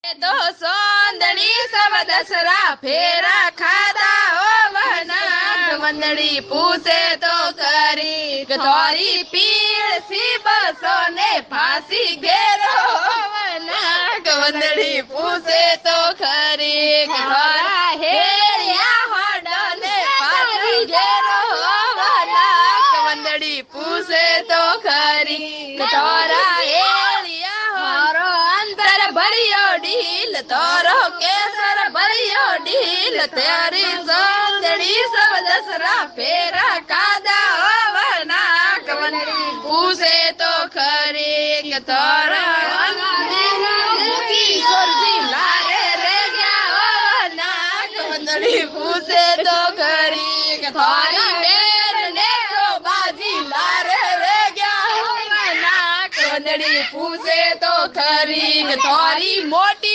तो सोंदड़ी सब दसरा फेरा खादा ओ वहना वंदड़ी पूछे तो करी कथौरी पीड़ सी बसों ने फांसी घेरो वहना वंदड़ी पूछे तो खरी कथौरा हेरिया होडो ने फांसी घेरो वहना वंदड़ी पूछे तो खरी कथौरा हेरिया होरो अंतर भरियो ढील तोरो केसर भरियो ढील तेरी सोंदड़ी सब दसरा फेरा कादा वरना कवंदड़ी पूछे तो खरी के तोरा की सोरजी लारे रे गया वरना कवंदड़ी पूछे तो खरी के थारी मेर ने तो बाजी लारे रे गया वरना कवंदड़ी पूछे तो खरी के थारी मोटी